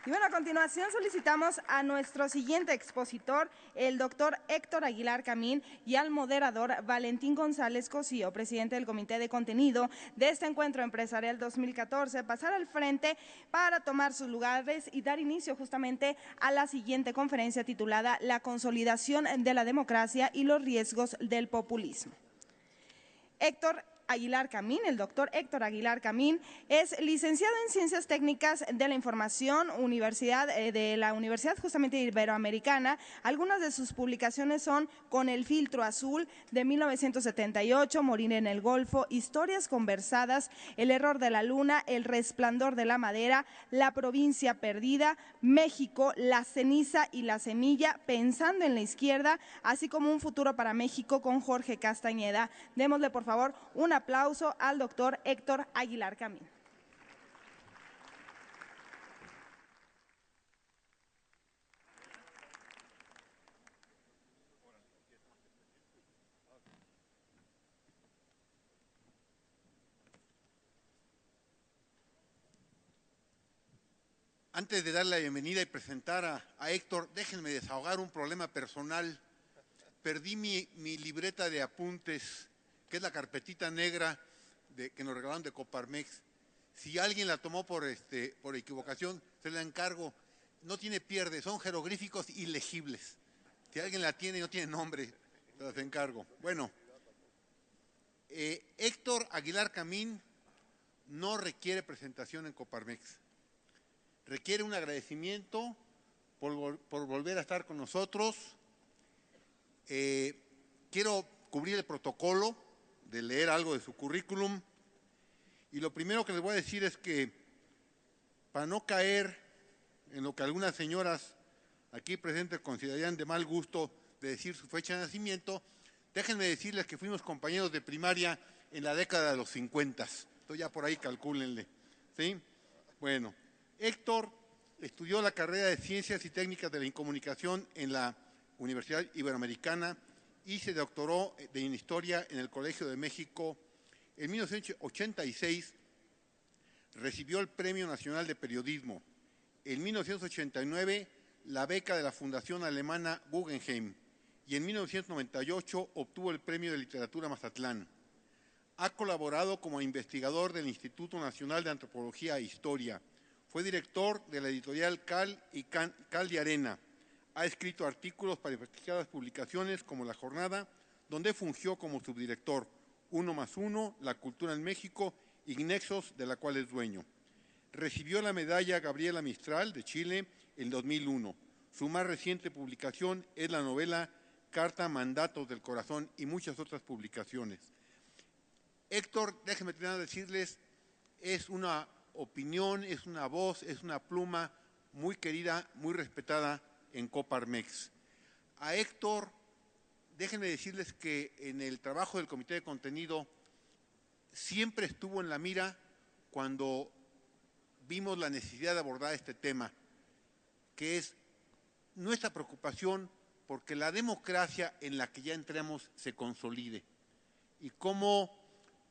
Y bueno, a continuación solicitamos a nuestro siguiente expositor, el doctor Héctor Aguilar Camín, y al moderador Valentín González Cosío, presidente del Comité de Contenido de este Encuentro Empresarial 2014, pasar al frente para tomar sus lugares y dar inicio justamente a la siguiente conferencia titulada La consolidación de la democracia y los riesgos del populismo. El doctor Héctor Aguilar Camín, es licenciado en Ciencias Técnicas de la Información de la Universidad justamente Iberoamericana. Algunas de sus publicaciones son Con el filtro azul, de 1978, Morir en el Golfo, Historias conversadas, El error de la luna, El resplandor de la madera, La provincia perdida, México, La ceniza y la semilla, Pensando en la izquierda, así como Un futuro para México con Jorge Castañeda. Démosle por favor un aplauso al doctor Héctor Aguilar Camín. Antes de dar la bienvenida y presentar a Héctor, déjenme desahogar un problema personal. Perdí mi libreta de apuntes, que es la carpetita negra que nos regalaron de Coparmex. Si alguien la tomó por equivocación, se la encargo. No tiene pierde, son jeroglíficos ilegibles. Si alguien la tiene y no tiene nombre, se las encargo. Bueno, Héctor Aguilar Camín no requiere presentación en Coparmex. Requiere un agradecimiento por volver a estar con nosotros. Quiero cubrir el protocolo de leer algo de su currículum, y lo primero que les voy a decir es que, para no caer en lo que algunas señoras aquí presentes considerarían de mal gusto de decir su fecha de nacimiento, déjenme decirles que fuimos compañeros de primaria en la década de los 50. Entonces ya por ahí calcúlenle, ¿sí? Bueno, Héctor estudió la carrera de Ciencias y Técnicas de la Incomunicación en la Universidad Iberoamericana y se doctoró en Historia en el Colegio de México. En 1986 recibió el Premio Nacional de Periodismo. En 1989 la beca de la Fundación Alemana Guggenheim, y en 1998 obtuvo el Premio de Literatura Mazatlán. Ha colaborado como investigador del Instituto Nacional de Antropología e Historia. Fue director de la editorial Cal de Arena. Ha escrito artículos para prestigiadas publicaciones como La Jornada, donde fungió como subdirector, 1+1, La cultura en México y Nexos, de la cual es dueño. Recibió la medalla Gabriela Mistral de Chile en 2001. Su más reciente publicación es la novela Carta Mandatos del Corazón y muchas otras publicaciones. Héctor, déjenme terminar de decirles, es una opinión, es una voz, es una pluma muy querida, muy respetada en Coparmex. A Héctor, déjenme decirles que en el trabajo del Comité de Contenido siempre estuvo en la mira cuando vimos la necesidad de abordar este tema, que es nuestra preocupación porque la democracia en la que ya entramos se consolide, y cómo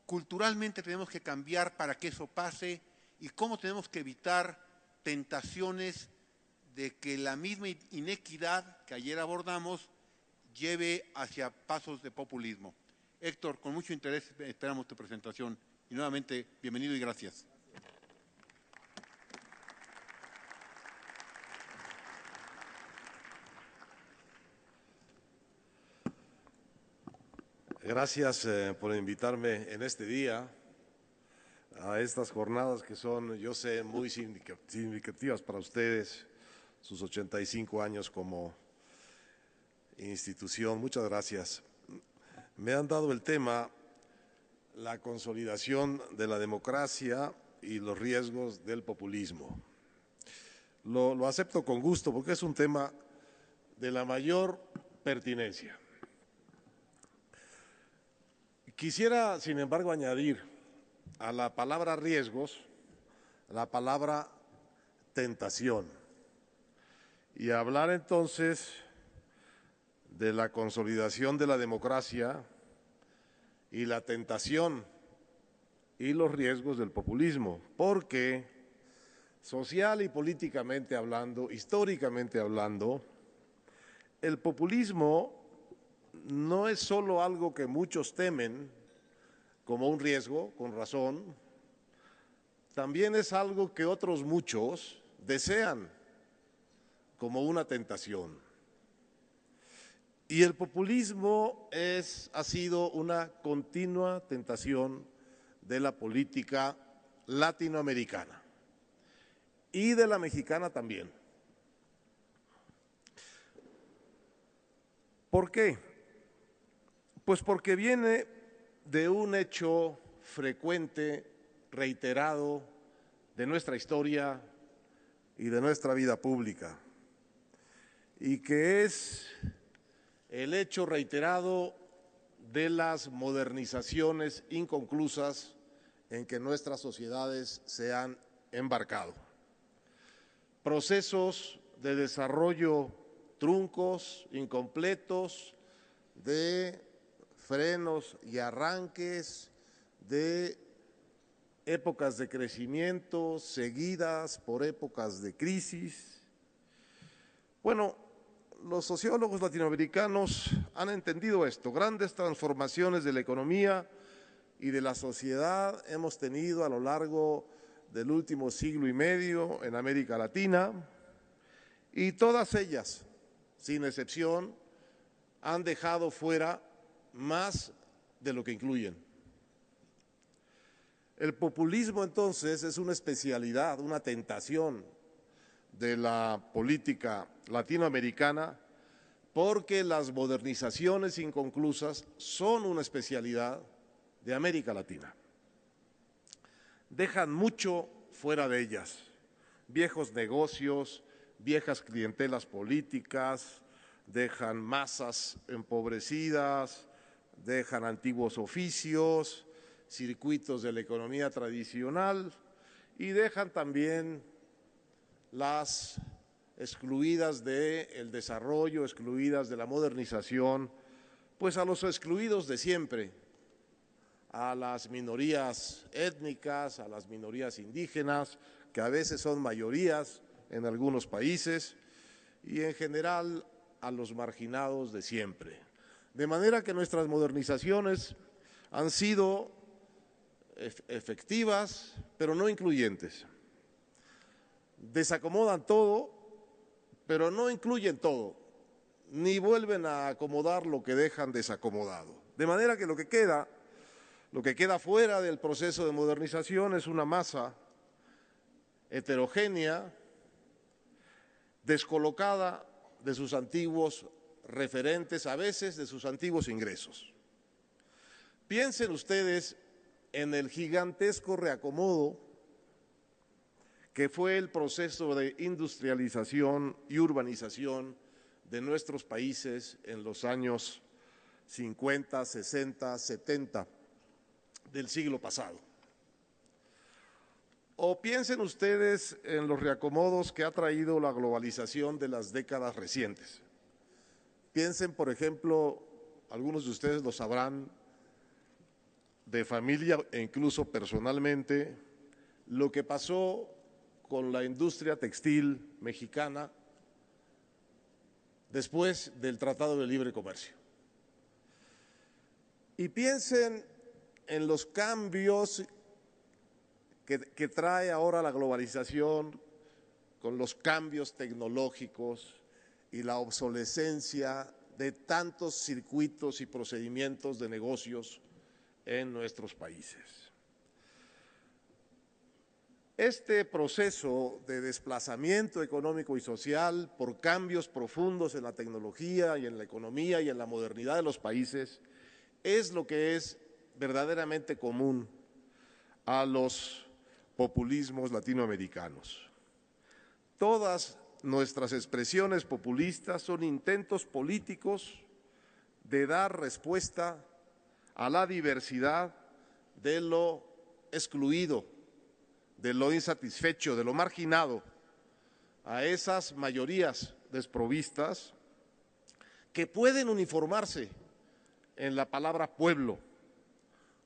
culturalmente tenemos que cambiar para que eso pase, y cómo tenemos que evitar tentaciones de que la misma inequidad que ayer abordamos lleve hacia pasos de populismo. Héctor, con mucho interés esperamos tu presentación, y nuevamente bienvenido y gracias. Gracias por invitarme en este día a estas jornadas que son, yo sé, muy significativas para ustedes, sus 85 años como institución. Muchas gracias. Me han dado el tema, la consolidación de la democracia y los riesgos del populismo. Lo acepto con gusto porque es un tema de la mayor pertinencia. Quisiera, sin embargo, añadir a la palabra riesgos la palabra tentación y hablar entonces de la consolidación de la democracia y la tentación y los riesgos del populismo, porque social y políticamente hablando, históricamente hablando, el populismo no es solo algo que muchos temen como un riesgo, con razón, también es algo que otros muchos desean como una tentación. Y el populismo ha sido una continua tentación de la política latinoamericana y de la mexicana también. ¿Por qué? Pues porque viene de un hecho frecuente, reiterado, de nuestra historia y de nuestra vida pública, y que es el hecho reiterado de las modernizaciones inconclusas en que nuestras sociedades se han embarcado. Procesos de desarrollo truncos, incompletos, de frenos y arranques, de épocas de crecimiento seguidas por épocas de crisis. Bueno, los sociólogos latinoamericanos han entendido esto. Grandes transformaciones de la economía y de la sociedad hemos tenido a lo largo del último siglo y medio en América Latina, y todas ellas, sin excepción, han dejado fuera más de lo que incluyen. El populismo, entonces, es una especialidad, una tentación de la política latinoamericana, porque las modernizaciones inconclusas son una especialidad de América Latina. Dejan mucho fuera de ellas: viejos negocios, viejas clientelas políticas, dejan masas empobrecidas, dejan antiguos oficios, circuitos de la economía tradicional, y dejan también las excluidas del desarrollo, excluidas de la modernización, pues a los excluidos de siempre, a las minorías étnicas, a las minorías indígenas, que a veces son mayorías en algunos países, y en general a los marginados de siempre. De manera que nuestras modernizaciones han sido efectivas, pero no incluyentes. Desacomodan todo, pero no incluyen todo, ni vuelven a acomodar lo que dejan desacomodado. De manera que lo que queda fuera del proceso de modernización es una masa heterogénea, descolocada de sus antiguos referentes, a veces de sus antiguos ingresos. Piensen ustedes en el gigantesco reacomodo que fue el proceso de industrialización y urbanización de nuestros países en los años 50, 60, 70 del siglo pasado. O piensen ustedes en los reacomodos que ha traído la globalización de las décadas recientes. Piensen, por ejemplo, algunos de ustedes lo sabrán de familia e incluso personalmente, lo que pasó con la industria textil mexicana después del Tratado de Libre Comercio. Y piensen en los cambios que trae ahora la globalización, con los cambios tecnológicos y la obsolescencia de tantos circuitos y procedimientos de negocios en nuestros países. Este proceso de desplazamiento económico y social por cambios profundos en la tecnología y en la economía y en la modernidad de los países es lo que es verdaderamente común a los populismos latinoamericanos. Todas nuestras expresiones populistas son intentos políticos de dar respuesta a la diversidad de lo excluido, de lo insatisfecho, de lo marginado, a esas mayorías desprovistas que pueden uniformarse en la palabra pueblo,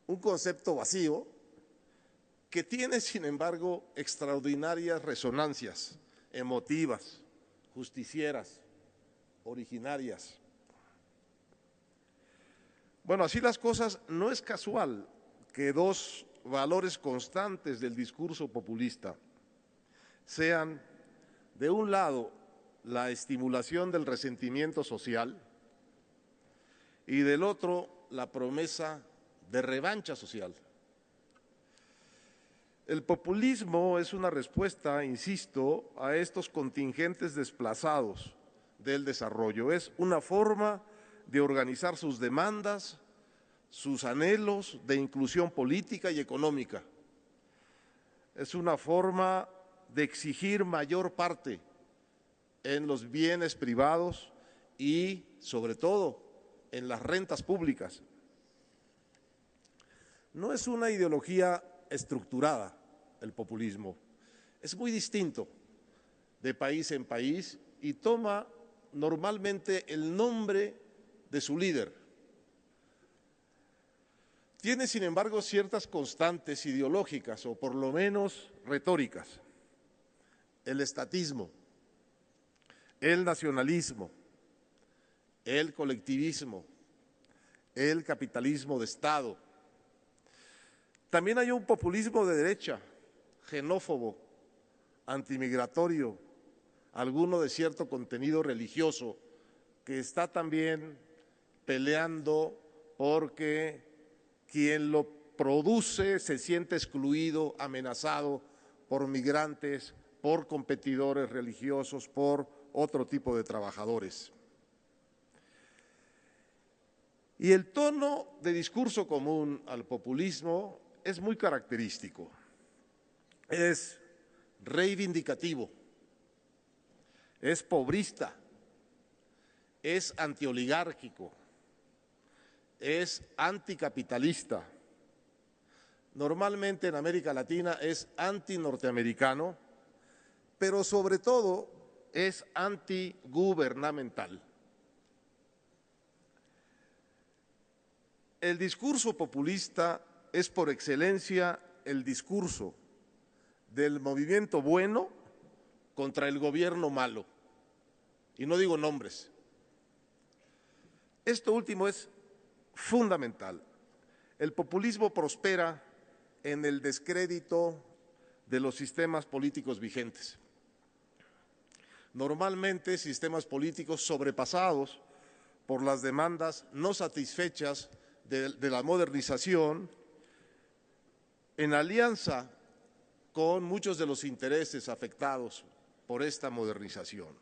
un concepto vacío que tiene, sin embargo, extraordinarias resonancias emotivas, justicieras, originarias. Bueno, así las cosas, no es casual que dos valores constantes del discurso populista sean, de un lado, la estimulación del resentimiento social y del otro, la promesa de revancha social. El populismo es una respuesta, insisto, a estos contingentes desplazados del desarrollo. Es una forma de organizar sus demandas, sus anhelos de inclusión política y económica. Es una forma de exigir mayor parte en los bienes privados y, sobre todo, en las rentas públicas. No es una ideología estructurada el populismo, es muy distinto de país en país y toma normalmente el nombre de su líder. Tiene, sin embargo, ciertas constantes ideológicas o por lo menos retóricas: el estatismo, el nacionalismo, el colectivismo, el capitalismo de Estado. También hay un populismo de derecha, xenófobo, antimigratorio, alguno de cierto contenido religioso, que está también peleando porque quien lo produce se siente excluido, amenazado por migrantes, por competidores religiosos, por otro tipo de trabajadores. Y el tono de discurso común al populismo es muy característico. Es reivindicativo, es pobrista, es antioligárquico, es anticapitalista. Normalmente en América Latina es antinorteamericano, pero sobre todo es antigubernamental. El discurso populista es por excelencia el discurso del movimiento bueno contra el gobierno malo. Y no digo nombres. Esto último es fundamental. El populismo prospera en el descrédito de los sistemas políticos vigentes. Normalmente sistemas políticos sobrepasados por las demandas no satisfechas de la modernización, en alianza con muchos de los intereses afectados por esta modernización.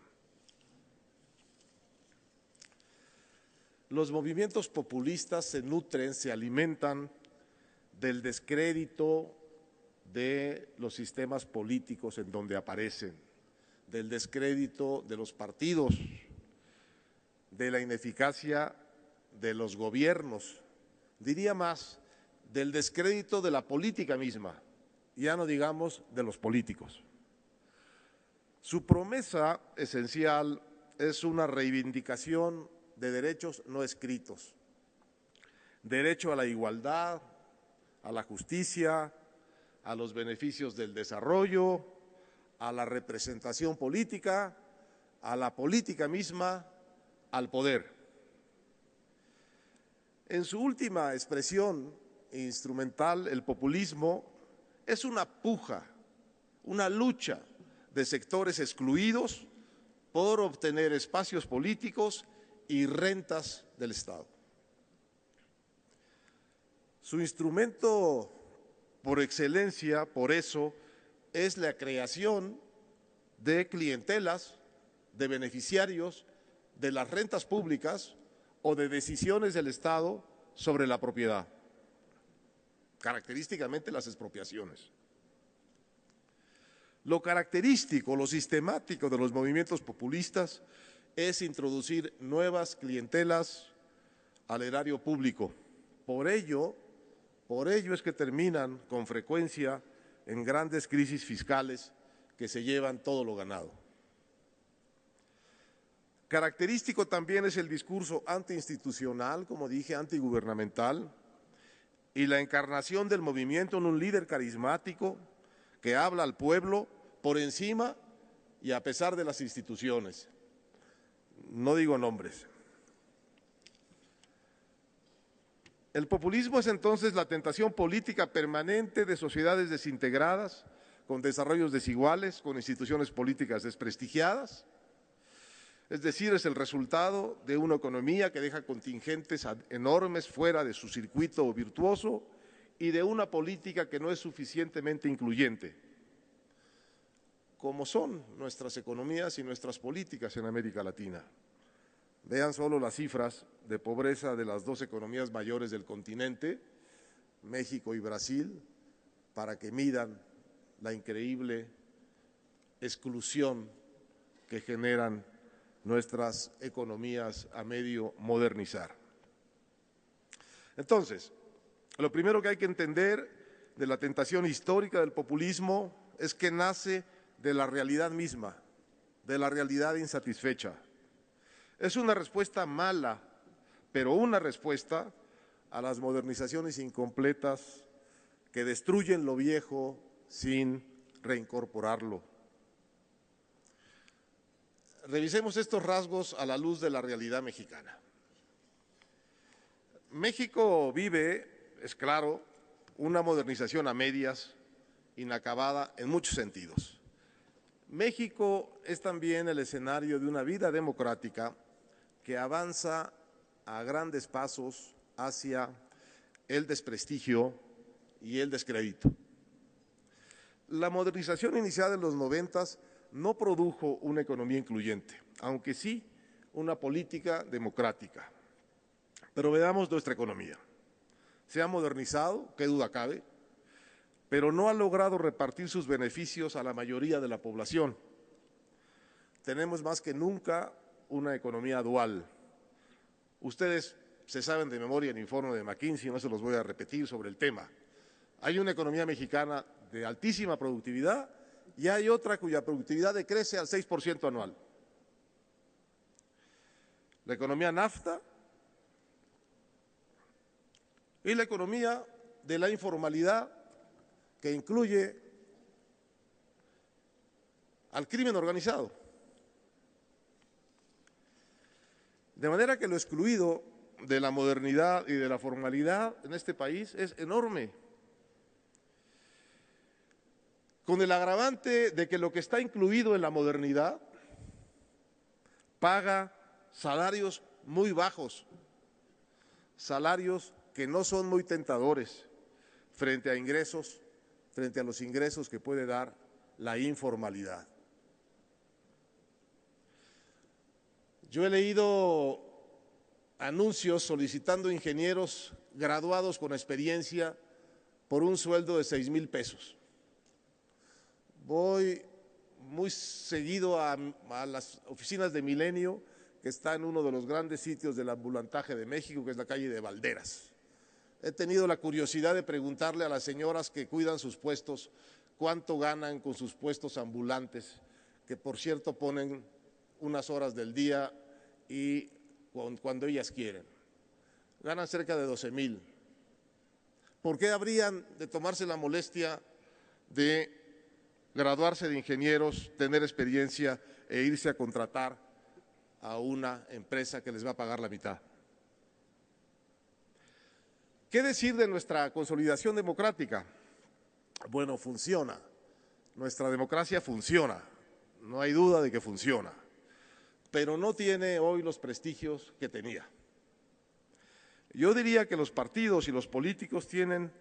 Los movimientos populistas se nutren, se alimentan del descrédito de los sistemas políticos en donde aparecen, del descrédito de los partidos, de la ineficacia de los gobiernos, diría más, del descrédito de la política misma, ya no digamos de los políticos. Su promesa esencial es una reivindicación de derechos no escritos, derecho a la igualdad, a la justicia, a los beneficios del desarrollo, a la representación política, a la política misma, al poder. En su última expresión instrumental, el populismo es una puja, una lucha de sectores excluidos por obtener espacios políticos y rentas del Estado. Su instrumento por excelencia, por eso, es la creación de clientelas, de beneficiarios de las rentas públicas o de decisiones del Estado sobre la propiedad, característicamente las expropiaciones. Lo característico, lo sistemático de los movimientos populistas es introducir nuevas clientelas al erario público. Por ello es que terminan con frecuencia en grandes crisis fiscales que se llevan todo lo ganado. Característico también es el discurso antiinstitucional, como dije, antigubernamental, y la encarnación del movimiento en un líder carismático que habla al pueblo por encima y a pesar de las instituciones. No digo nombres. El populismo es entonces la tentación política permanente de sociedades desintegradas, con desarrollos desiguales, con instituciones políticas desprestigiadas. Es decir, es el resultado de una economía que deja contingentes enormes fuera de su circuito virtuoso y de una política que no es suficientemente incluyente, como son nuestras economías y nuestras políticas en América Latina. Vean solo las cifras de pobreza de las dos economías mayores del continente, México y Brasil, para que midan la increíble exclusión que generan nuestras economías a medio modernizar. Entonces, lo primero que hay que entender de la tentación histórica del populismo es que nace de la realidad misma, de la realidad insatisfecha. Es una respuesta mala, pero una respuesta a las modernizaciones incompletas que destruyen lo viejo sin reincorporarlo. Revisemos estos rasgos a la luz de la realidad mexicana. México vive, es claro, una modernización a medias, inacabada en muchos sentidos. México es también el escenario de una vida democrática que avanza a grandes pasos hacia el desprestigio y el descrédito. La modernización iniciada en los 90s no produjo una economía incluyente, aunque sí una política democrática. Pero veamos nuestra economía. Se ha modernizado, qué duda cabe, pero no ha logrado repartir sus beneficios a la mayoría de la población. Tenemos más que nunca una economía dual. Ustedes se saben de memoria el informe de McKinsey, no se los voy a repetir sobre el tema. Hay una economía mexicana de altísima productividad y hay otra cuya productividad decrece al 6% anual. La economía NAFTA y la economía de la informalidad, que incluye al crimen organizado. De manera que lo excluido de la modernidad y de la formalidad en este país es enorme, con el agravante de que lo que está incluido en la modernidad paga salarios muy bajos, salarios que no son muy tentadores frente a los ingresos que puede dar la informalidad. Yo he leído anuncios solicitando ingenieros graduados con experiencia por un sueldo de 6,000 pesos. Voy muy seguido a las oficinas de Milenio, que está en uno de los grandes sitios del ambulantaje de México, que es la calle de Valderas. He tenido la curiosidad de preguntarle a las señoras que cuidan sus puestos cuánto ganan con sus puestos ambulantes, que por cierto ponen unas horas del día y cuando ellas quieren. Ganan cerca de 12,000. ¿Por qué habrían de tomarse la molestia de graduarse de ingenieros, tener experiencia e irse a contratar a una empresa que les va a pagar la mitad? ¿Qué decir de nuestra consolidación democrática? Bueno, funciona. Nuestra democracia funciona, no hay duda de que funciona, pero no tiene hoy los prestigios que tenía. Yo diría que los partidos y los políticos tienen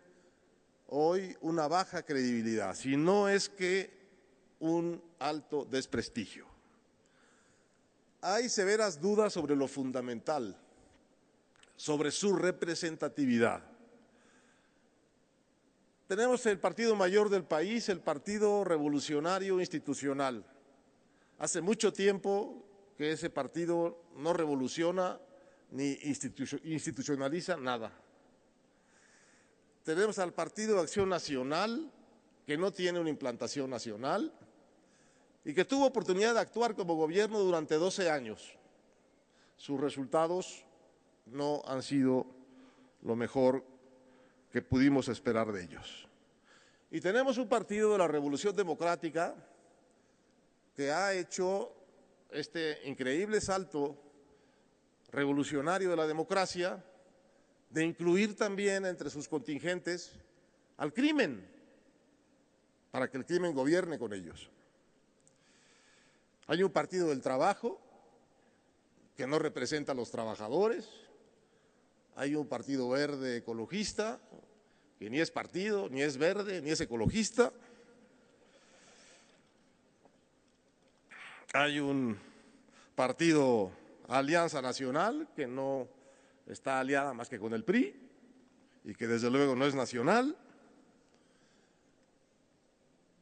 hoy una baja credibilidad, si no es que un alto desprestigio. Hay severas dudas sobre lo fundamental, sobre su representatividad. Tenemos el partido mayor del país, el Partido Revolucionario Institucional. Hace mucho tiempo que ese partido no revoluciona ni institucionaliza nada. Tenemos al Partido de Acción Nacional, que no tiene una implantación nacional y que tuvo oportunidad de actuar como gobierno durante 12 años. Sus resultados no han sido lo mejor que pudimos esperar de ellos. Y tenemos un partido de la Revolución Democrática que ha hecho este increíble salto revolucionario de la democracia, de incluir también entre sus contingentes al crimen, para que el crimen gobierne con ellos. Hay un partido del trabajo que no representa a los trabajadores, hay un partido verde ecologista que ni es partido, ni es verde, ni es ecologista, hay un partido Alianza Nacional que no está aliada más que con el PRI y que desde luego no es nacional.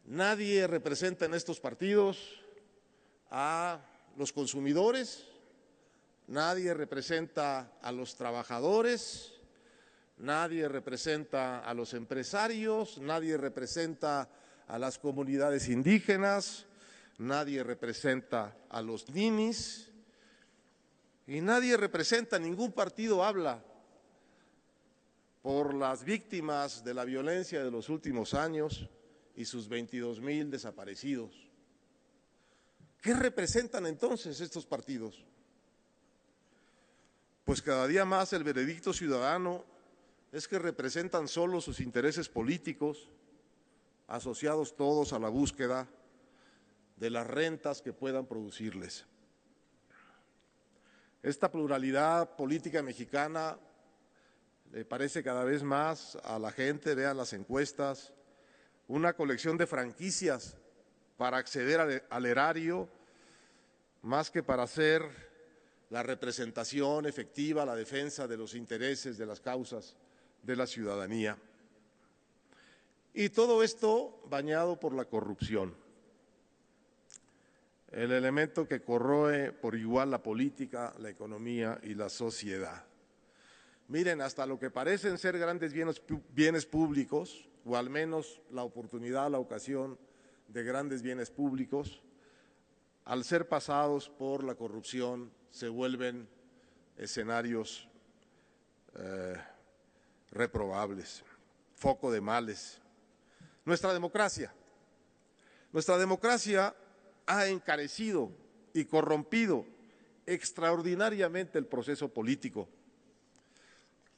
Nadie representa en estos partidos a los consumidores, nadie representa a los trabajadores, nadie representa a los empresarios, nadie representa a las comunidades indígenas, nadie representa a los ninis y nadie representa, ningún partido habla por las víctimas de la violencia de los últimos años y sus 22,000 desaparecidos. ¿Qué representan entonces estos partidos? Pues cada día más el veredicto ciudadano es que representan solo sus intereses políticos, asociados todos a la búsqueda de las rentas que puedan producirles. Esta pluralidad política mexicana le parece cada vez más a la gente, vean las encuestas, una colección de franquicias para acceder al erario, más que para hacer la representación efectiva, la defensa de los intereses, de las causas de la ciudadanía. Y todo esto bañado por la corrupción, el elemento que corroe por igual la política, la economía y la sociedad. Miren, hasta lo que parecen ser grandes bienes públicos, o al menos la oportunidad, la ocasión de grandes bienes públicos, al ser pasados por la corrupción, se vuelven escenarios reprobables, foco de males. Nuestra democracia ha encarecido y corrompido extraordinariamente el proceso político.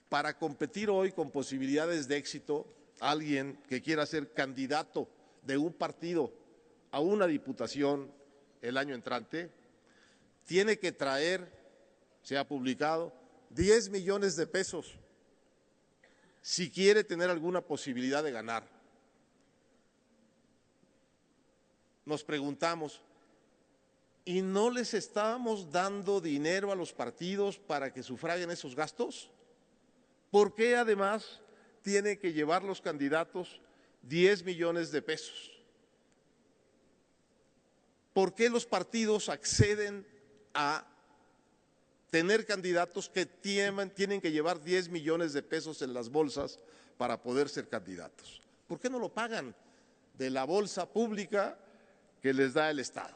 Para competir hoy con posibilidades de éxito, alguien que quiera ser candidato de un partido a una diputación el año entrante, tiene que traer, se ha publicado, 10 millones de pesos si quiere tener alguna posibilidad de ganar. Nos preguntamos, ¿y no les estábamos dando dinero a los partidos para que sufraguen esos gastos? ¿Por qué además tienen que llevar los candidatos 10 millones de pesos? ¿Por qué los partidos acceden a tener candidatos que tienen que llevar 10 millones de pesos en las bolsas para poder ser candidatos? ¿Por qué no lo pagan de la bolsa pública que les da el Estado?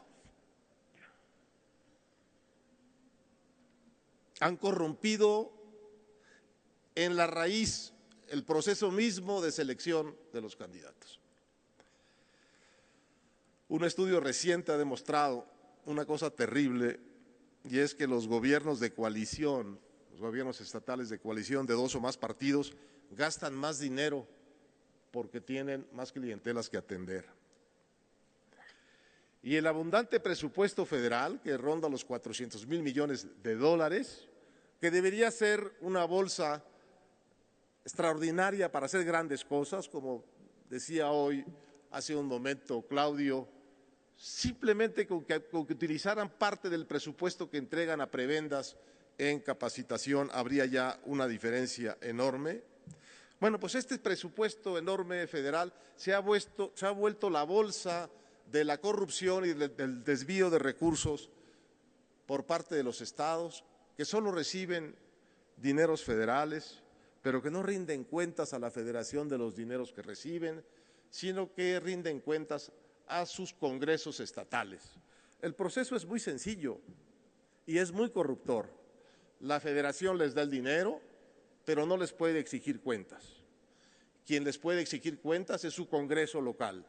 Han corrompido en la raíz el proceso mismo de selección de los candidatos. Un estudio reciente ha demostrado una cosa terrible, y es que los gobiernos de coalición, los gobiernos estatales de coalición de 2 o más partidos, gastan más dinero porque tienen más clientelas que atender. Y el abundante presupuesto federal, que ronda los 400,000 millones de dólares, que debería ser una bolsa extraordinaria para hacer grandes cosas, como decía hoy, hace un momento Claudio, simplemente con que utilizaran parte del presupuesto que entregan a prebendas en capacitación, habría ya una diferencia enorme. Bueno, pues este presupuesto enorme federal se ha vuelto la bolsa de la corrupción y del desvío de recursos por parte de los estados, que solo reciben dineros federales, pero que no rinden cuentas a la federación de los dineros que reciben, sino que rinden cuentas a sus congresos estatales. El proceso es muy sencillo y es muy corruptor. La federación les da el dinero, pero no les puede exigir cuentas. quien les puede exigir cuentas es su Congreso local.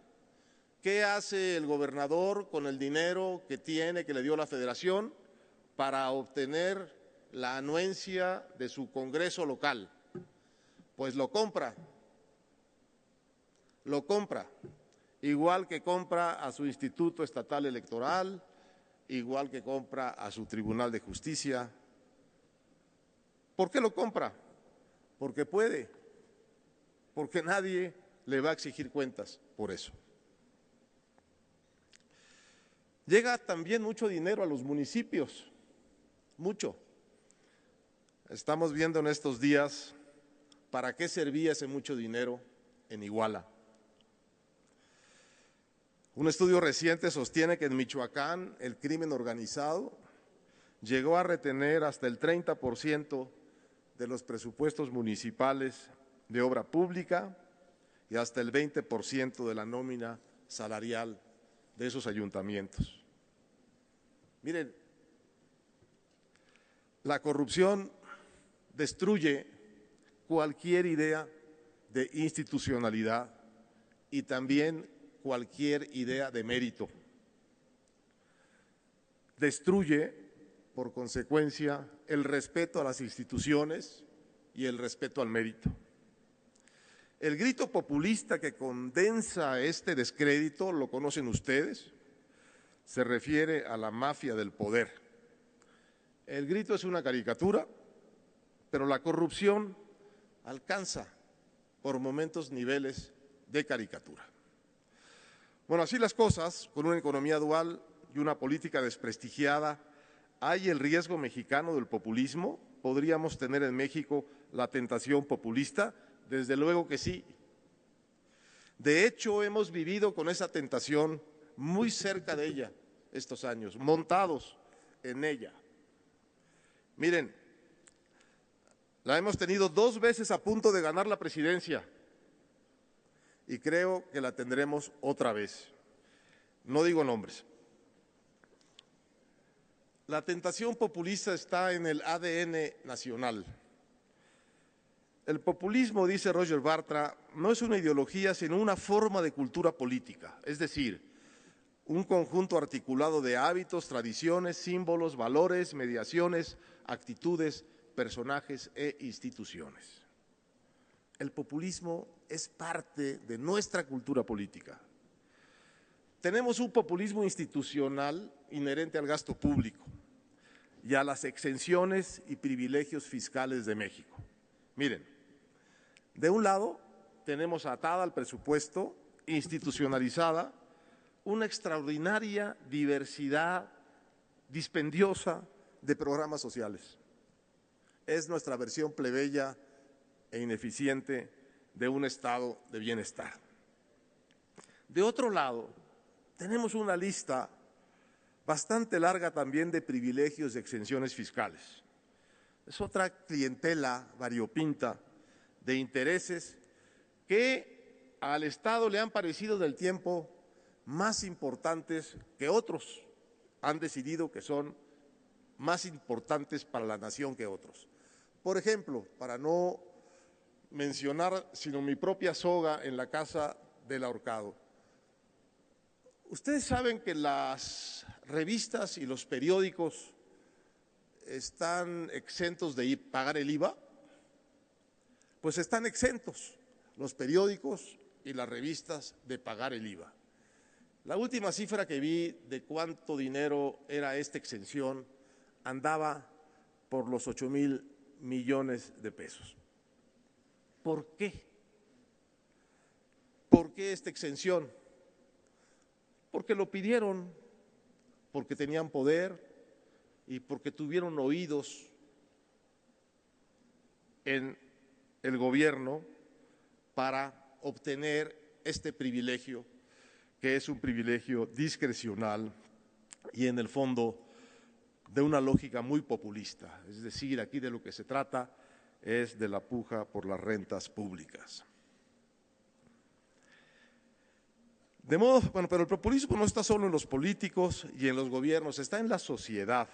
¿Qué hace el gobernador con el dinero que tiene, que le dio la Federación, para obtener la anuencia de su Congreso local? Pues lo compra, igual que compra a su Instituto Estatal Electoral, igual que compra a su Tribunal de Justicia. ¿Por qué lo compra? Porque puede, porque nadie le va a exigir cuentas por eso. Llega también mucho dinero a los municipios, mucho. Estamos viendo en estos días para qué servía ese mucho dinero en Iguala. Un estudio reciente sostiene que en Michoacán el crimen organizado llegó a retener hasta el 30% de los presupuestos municipales de obra pública y hasta el 20% de la nómina salarial de esos ayuntamientos. Miren, la corrupción destruye cualquier idea de institucionalidad y también cualquier idea de mérito. Destruye, por consecuencia, el respeto a las instituciones y el respeto al mérito. El grito populista que condensa este descrédito, lo conocen ustedes, se refiere a la mafia del poder. El grito es una caricatura, pero la corrupción alcanza por momentos niveles de caricatura. Bueno, así las cosas, con una economía dual y una política desprestigiada, ¿hay el riesgo mexicano del populismo? ¿Podríamos tener en México la tentación populista? Desde luego que sí. De hecho, hemos vivido con esa tentación muy cerca de ella estos años, montados en ella. Miren, la hemos tenido 2 veces a punto de ganar la presidencia y creo que la tendremos otra vez. No digo nombres. La tentación populista está en el ADN nacional. El populismo, dice Roger Bartra, no es una ideología, sino una forma de cultura política, es decir, un conjunto articulado de hábitos, tradiciones, símbolos, valores, mediaciones, actitudes, personajes e instituciones. El populismo es parte de nuestra cultura política. Tenemos un populismo institucional inherente al gasto público y a las exenciones y privilegios fiscales de México. Miren, de un lado tenemos atada al presupuesto, institucionalizada, una extraordinaria diversidad dispendiosa de programas sociales. Es nuestra versión plebeya e ineficiente de un estado de bienestar. De otro lado, tenemos una lista bastante larga también de privilegios y exenciones fiscales. Es otra clientela variopinta de intereses que al Estado le han parecido del tiempo más importantes que otros. Han decidido que son más importantes para la nación que otros. Por ejemplo, para no mencionar sino mi propia soga en la casa del ahorcado. Ustedes saben que las revistas y los periódicos están exentos de pagar el IVA. Pues están exentos los periódicos y las revistas de pagar el IVA. La última cifra que vi de cuánto dinero era esta exención andaba por los 8,000 millones de pesos. ¿Por qué? ¿Por qué esta exención? Porque lo pidieron, porque tenían poder y porque tuvieron oídos en el gobierno para obtener este privilegio, que es un privilegio discrecional y en el fondo de una lógica muy populista. Es decir, aquí de lo que se trata es de la puja por las rentas públicas. De modo, bueno, pero el populismo no está solo en los políticos y en los gobiernos, está en la sociedad.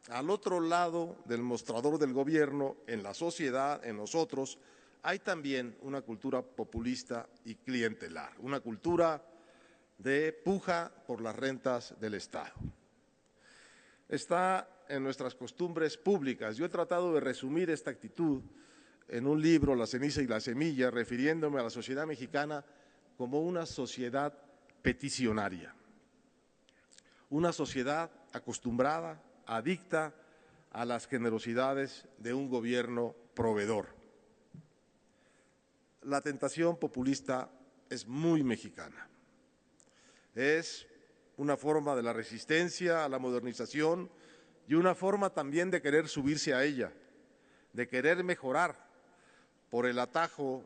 Al otro lado del mostrador del gobierno, en la sociedad, en nosotros, hay también una cultura populista y clientelar, una cultura de puja por las rentas del Estado. Está en nuestras costumbres públicas. Yo he tratado de resumir esta actitud en un libro, La ceniza y la semilla, refiriéndome a la sociedad mexicana como una sociedad peticionaria, una sociedad acostumbrada, adicta a las generosidades de un gobierno proveedor. La tentación populista es muy mexicana. Es una forma de la resistencia a la modernización y una forma también de querer subirse a ella, de querer mejorar por el atajo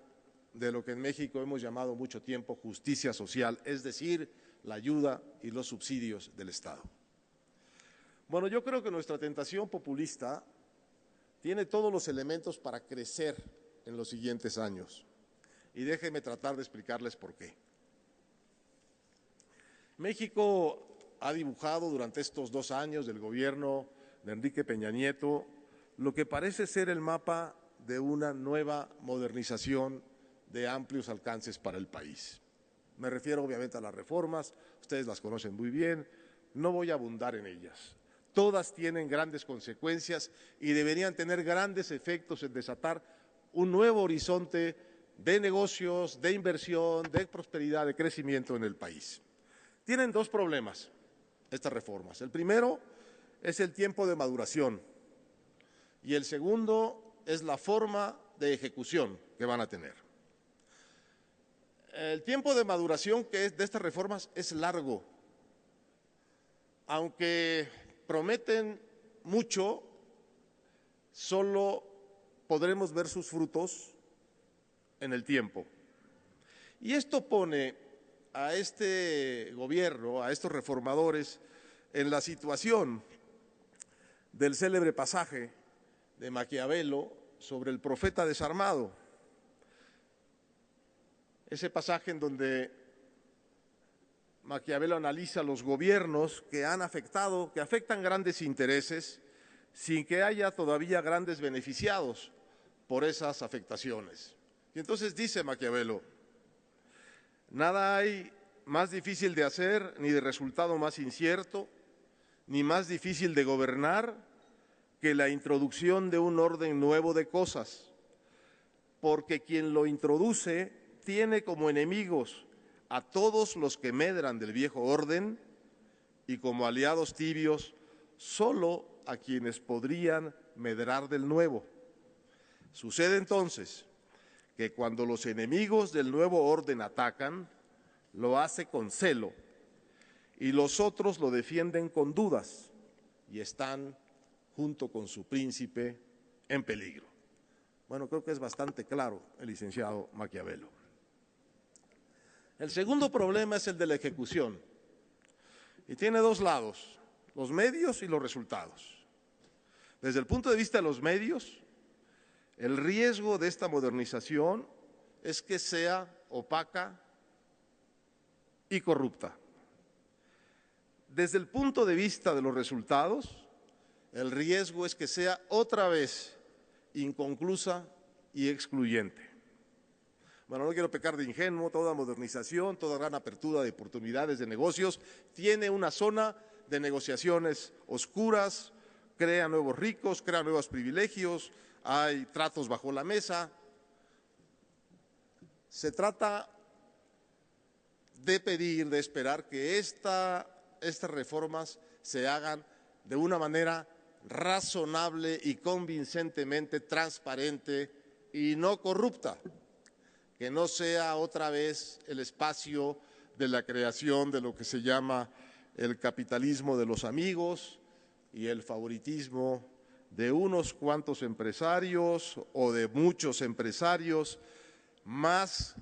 de lo que en México hemos llamado mucho tiempo justicia social, es decir, la ayuda y los subsidios del Estado. Bueno, yo creo que nuestra tentación populista tiene todos los elementos para crecer en los siguientes años. Y déjenme tratar de explicarles por qué. México ha dibujado durante estos 2 años del gobierno de Enrique Peña Nieto lo que parece ser el mapa de una nueva modernización de amplios alcances para el país. Me refiero obviamente a las reformas, ustedes las conocen muy bien, no voy a abundar en ellas. Todas tienen grandes consecuencias y deberían tener grandes efectos en desatar un nuevo horizonte de negocios, de inversión, de prosperidad, de crecimiento en el país. Tienen 2 problemas estas reformas. El primero es el tiempo de maduración y el segundo es la forma de ejecución que van a tener. El tiempo de maduración que es de estas reformas es largo, aunque prometen mucho, solo podremos ver sus frutos en el tiempo. Y esto pone a este gobierno, a estos reformadores, en la situación del célebre pasaje de Maquiavelo sobre el profeta desarmado. Ese pasaje en donde Maquiavelo analiza los gobiernos que afectan grandes intereses sin que haya todavía grandes beneficiados por esas afectaciones. Y entonces dice Maquiavelo, nada hay más difícil de hacer, ni de resultado más incierto, ni más difícil de gobernar que la introducción de un orden nuevo de cosas, porque quien lo introduce tiene como enemigos a todos los que medran del viejo orden y como aliados tibios solo a quienes podrían medrar del nuevo. Sucede entonces que cuando los enemigos del nuevo orden atacan, lo hace con celo y los otros lo defienden con dudas y están junto con su príncipe en peligro. Bueno, creo que es bastante claro el licenciado Maquiavelo. El segundo problema es el de la ejecución y tiene 2 lados, los medios y los resultados. Desde el punto de vista de los medios, el riesgo de esta modernización es que sea opaca y corrupta. Desde el punto de vista de los resultados, el riesgo es que sea otra vez inconclusa y excluyente. Bueno, no quiero pecar de ingenuo, toda modernización, toda gran apertura de oportunidades de negocios tiene una zona de negociaciones oscuras, crea nuevos ricos, crea nuevos privilegios, hay tratos bajo la mesa. Se trata de pedir, de esperar que estas reformas se hagan de una manera razonable y convincentemente transparente y no corrupta, que no sea otra vez el espacio de la creación de lo que se llama el capitalismo de los amigos y el favoritismo de unos cuantos empresarios o de muchos empresarios, más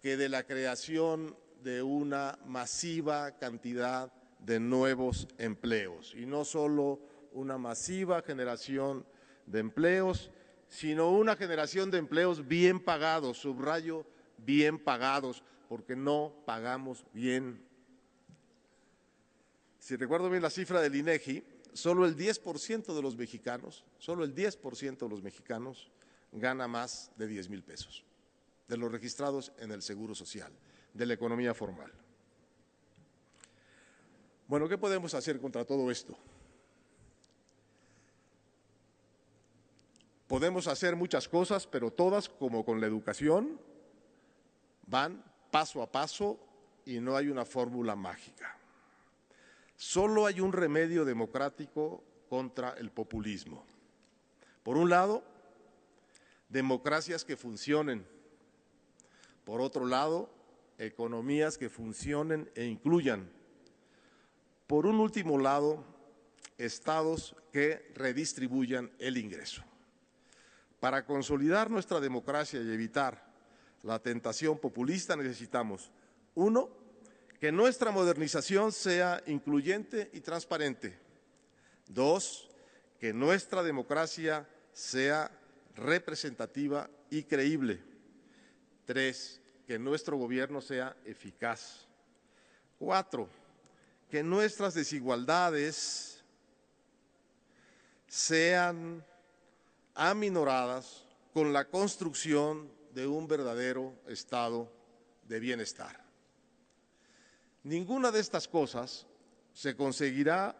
que de la creación de una masiva cantidad de nuevos empleos, y no solo una masiva generación de empleos, sino una generación de empleos bien pagados, subrayo, bien pagados, porque no pagamos bien. Si recuerdo bien la cifra del INEGI, solo el 10% de los mexicanos, gana más de 10,000 pesos, de los registrados en el Seguro Social, de la economía formal. Bueno, ¿qué podemos hacer contra todo esto? Podemos hacer muchas cosas, pero todas, como con la educación, van paso a paso y no hay una fórmula mágica. Solo hay un remedio democrático contra el populismo. Por un lado, democracias que funcionen. Por otro lado, economías que funcionen e incluyan. Por un último lado, estados que redistribuyan el ingreso. Para consolidar nuestra democracia y evitar la tentación populista necesitamos, uno, que nuestra modernización sea incluyente y transparente. Dos, que nuestra democracia sea representativa y creíble. Tres, que nuestro gobierno sea eficaz. Cuatro, que nuestras desigualdades sean aminoradas con la construcción de un verdadero estado de bienestar. Ninguna de estas cosas se conseguirá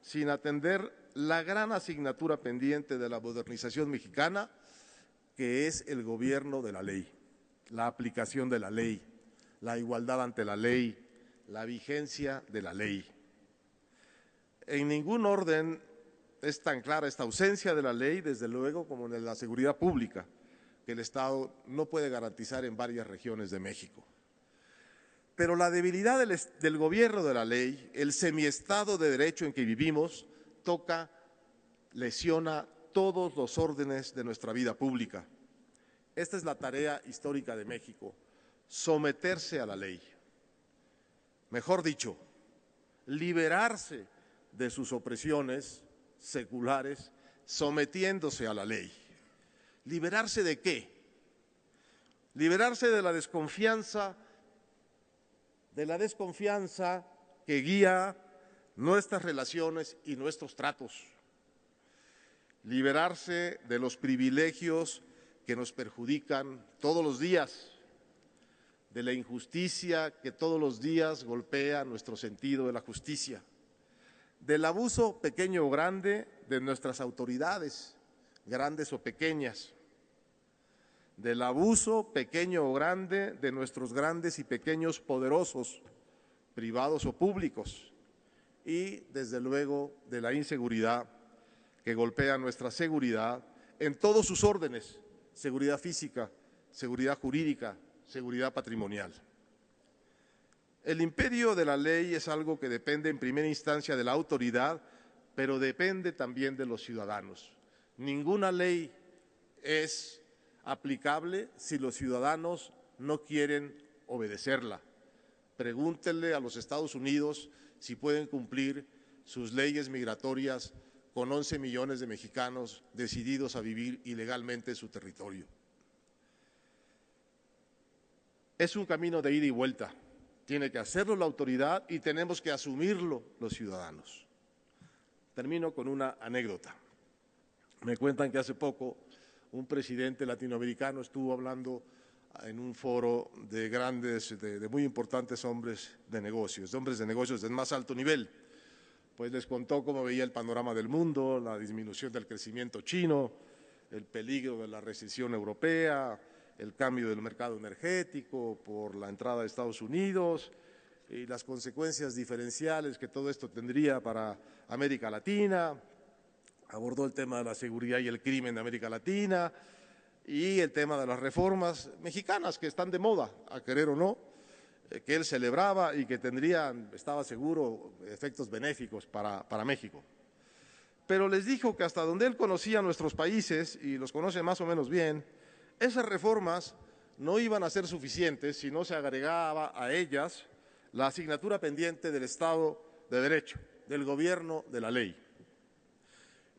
sin atender la gran asignatura pendiente de la modernización mexicana, que es el gobierno de la ley, la aplicación de la ley, la igualdad ante la ley, la vigencia de la ley. En ningún orden es tan clara esta ausencia de la ley, desde luego, como en la seguridad pública, que el Estado no puede garantizar en varias regiones de México. Pero la debilidad del gobierno de la ley, el semiestado de derecho en que vivimos, lesiona todos los órdenes de nuestra vida pública. Esta es la tarea histórica de México, someterse a la ley. Mejor dicho, liberarse de sus opresiones seculares, sometiéndose a la ley. ¿Liberarse de qué? Liberarse de la desconfianza que guía nuestras relaciones y nuestros tratos. Liberarse de los privilegios que nos perjudican todos los días, de la injusticia que todos los días golpea nuestro sentido de la justicia, del abuso pequeño o grande de nuestras autoridades, grandes o pequeñas, del abuso pequeño o grande de nuestros grandes y pequeños poderosos, privados o públicos, y desde luego de la inseguridad que golpea nuestra seguridad en todos sus órdenes: seguridad física, seguridad jurídica, seguridad patrimonial. El imperio de la ley es algo que depende en primera instancia de la autoridad, pero depende también de los ciudadanos. Ninguna ley es aplicable si los ciudadanos no quieren obedecerla. Pregúntenle a los Estados Unidos si pueden cumplir sus leyes migratorias con 11 millones de mexicanos decididos a vivir ilegalmente en su territorio. Es un camino de ida y vuelta. Tiene que hacerlo la autoridad y tenemos que asumirlo los ciudadanos. Termino con una anécdota. Me cuentan que hace poco un presidente latinoamericano estuvo hablando en un foro de muy importantes hombres de negocios del más alto nivel. Pues les contó cómo veía el panorama del mundo, la disminución del crecimiento chino, el peligro de la recesión europea, el cambio del mercado energético por la entrada de Estados Unidos y las consecuencias diferenciales que todo esto tendría para América Latina. Abordó el tema de la seguridad y el crimen de América Latina y el tema de las reformas mexicanas que están de moda, a querer o no, que él celebraba y que tendrían, estaba seguro, efectos benéficos para México. Pero les dijo que hasta donde él conocía nuestros países, y los conoce más o menos bien, esas reformas no iban a ser suficientes si no se agregaba a ellas la asignatura pendiente del Estado de Derecho, del gobierno de la ley.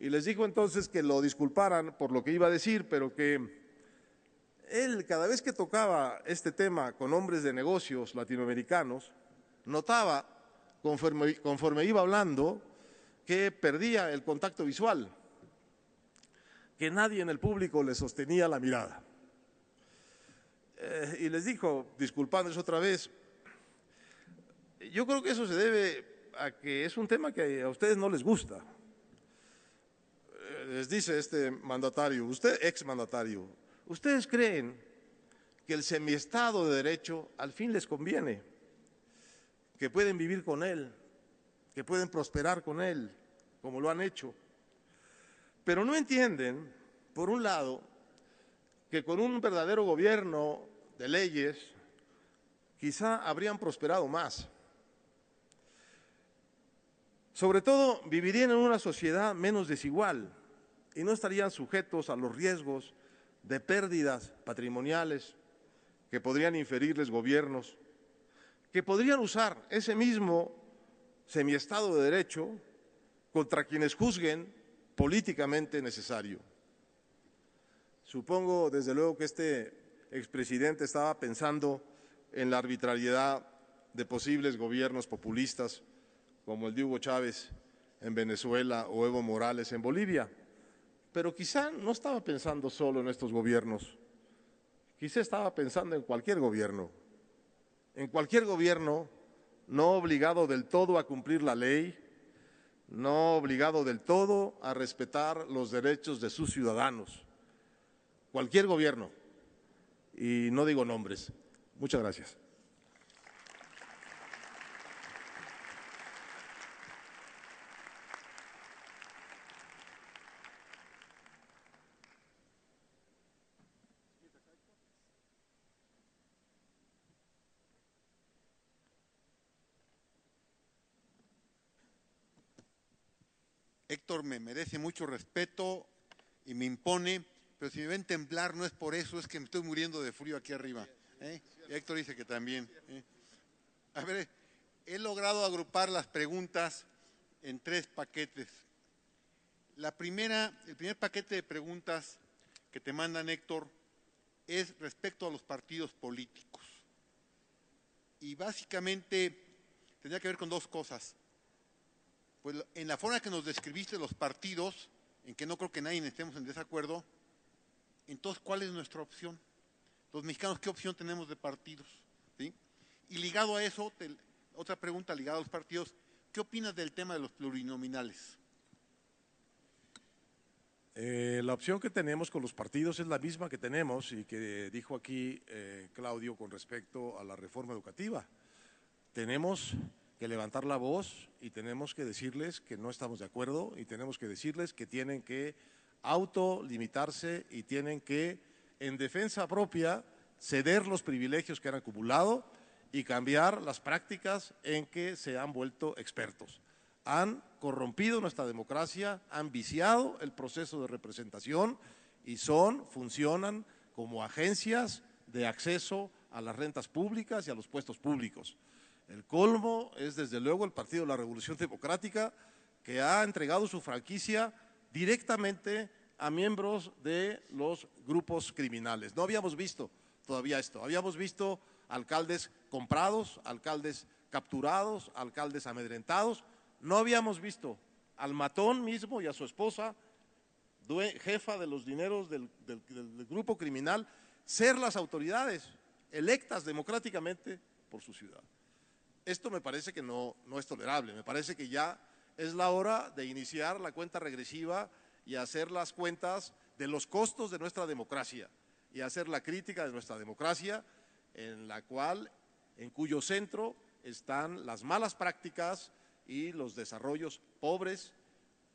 Y les dijo entonces que lo disculparan por lo que iba a decir, pero que él, cada vez que tocaba este tema con hombres de negocios latinoamericanos, notaba, conforme iba hablando, que perdía el contacto visual, que nadie en el público le sostenía la mirada. Y les dijo, disculpándose otra vez, yo creo que eso se debe a que es un tema que a ustedes no les gusta. Les dice este mandatario, ex mandatario, ¿ustedes creen que el semiestado de derecho al fin les conviene? Que pueden vivir con él, que pueden prosperar con él, como lo han hecho. Pero no entienden, por un lado, que con un verdadero gobierno de leyes, quizá habrían prosperado más. Sobre todo, vivirían en una sociedad menos desigual y no estarían sujetos a los riesgos de pérdidas patrimoniales que podrían inferirles gobiernos, que podrían usar ese mismo semiestado de derecho contra quienes juzguen políticamente necesario. Supongo, desde luego, que este expresidente estaba pensando en la arbitrariedad de posibles gobiernos populistas, como el de Hugo Chávez en Venezuela o Evo Morales en Bolivia. Pero quizá no estaba pensando solo en estos gobiernos, quizá estaba pensando en cualquier gobierno no obligado del todo a cumplir la ley, no obligado del todo a respetar los derechos de sus ciudadanos. Cualquier gobierno, y no digo nombres. Muchas gracias. Héctor me merece mucho respeto y me impone, pero si me ven temblar no es por eso, es que me estoy muriendo de frío aquí arriba. Héctor dice que también. A ver, he logrado agrupar las preguntas en 3 paquetes. El primer paquete de preguntas que te mandan, Héctor, es respecto a los partidos políticos. Y básicamente tendría que ver con 2 cosas. Pues en la forma que nos describiste los partidos, en que no creo que nadie estemos en desacuerdo, entonces, ¿cuál es nuestra opción? Los mexicanos, ¿qué opción tenemos de partidos? ¿Sí? Y ligado a eso, otra pregunta ligada a los partidos, ¿qué opinas del tema de los plurinominales? La opción que tenemos con los partidos es la misma que tenemos y que dijo aquí Claudio con respecto a la reforma educativa. Tenemos que levantar la voz y tenemos que decirles que no estamos de acuerdo y tenemos que decirles que tienen que autolimitarse y tienen que, en defensa propia, ceder los privilegios que han acumulado y cambiar las prácticas en que se han vuelto expertos. Han corrompido nuestra democracia, han viciado el proceso de representación y funcionan como agencias de acceso a las rentas públicas y a los puestos públicos. El colmo es, desde luego, el Partido de la Revolución Democrática, que ha entregado su franquicia directamente a miembros de los grupos criminales. No habíamos visto todavía esto, habíamos visto alcaldes comprados, alcaldes capturados, alcaldes amedrentados, no habíamos visto al matón mismo y a su esposa, jefa de los dineros del grupo criminal, ser las autoridades electas democráticamente por su ciudad. Esto me parece que no es tolerable, me parece que ya es la hora de iniciar la cuenta regresiva y hacer las cuentas de los costos de nuestra democracia y hacer la crítica de nuestra democracia en cuyo centro están las malas prácticas y los desarrollos pobres,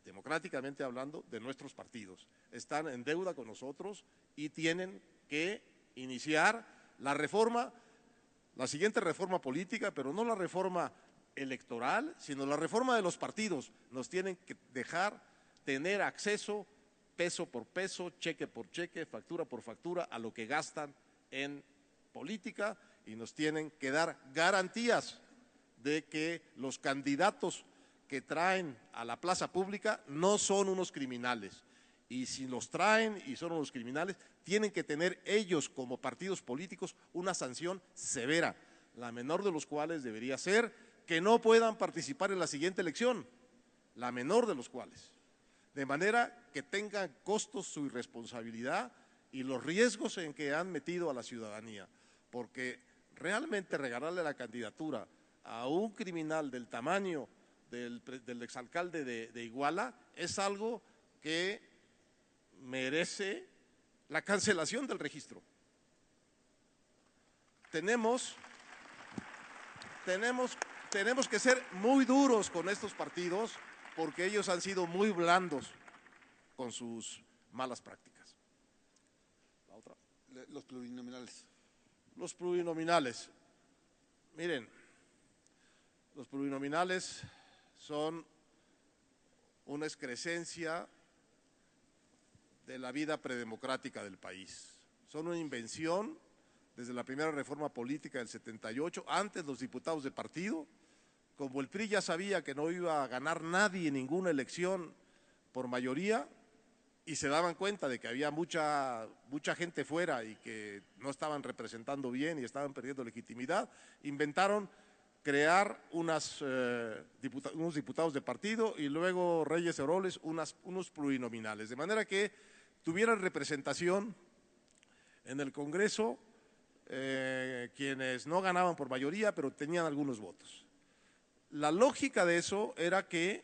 democráticamente hablando, de nuestros partidos. Están en deuda con nosotros y tienen que iniciar la siguiente reforma política, pero no la reforma electoral, sino la reforma de los partidos. Nos tienen que dejar tener acceso, peso por peso, cheque por cheque, factura por factura, a lo que gastan en política y nos tienen que dar garantías de que los candidatos que traen a la plaza pública no son unos criminales. Y si los traen y son unos criminales, tienen que tener ellos como partidos políticos una sanción severa, la menor de los cuales debería ser que no puedan participar en la siguiente elección, la menor de los cuales. de manera que tengan costos su irresponsabilidad y los riesgos en que han metido a la ciudadanía, porque realmente regalarle la candidatura a un criminal del tamaño del exalcalde de Iguala es algo que merece la cancelación del registro. Tenemos que ser muy duros con estos partidos porque ellos han sido muy blandos con sus malas prácticas. La otra. Los plurinominales. Los plurinominales. Miren, los plurinominales son una excrescencia de la vida predemocrática del país. Son una invención desde la primera reforma política del 78, antes los diputados de partido, como el PRI ya sabía que no iba a ganar nadie en ninguna elección por mayoría y se daban cuenta de que había mucha gente fuera y que no estaban representando bien y estaban perdiendo legitimidad, inventaron crear unos diputados de partido y luego Reyes Heroles unos plurinominales, de manera que tuvieran representación en el Congreso quienes no ganaban por mayoría, pero tenían algunos votos. La lógica de eso era que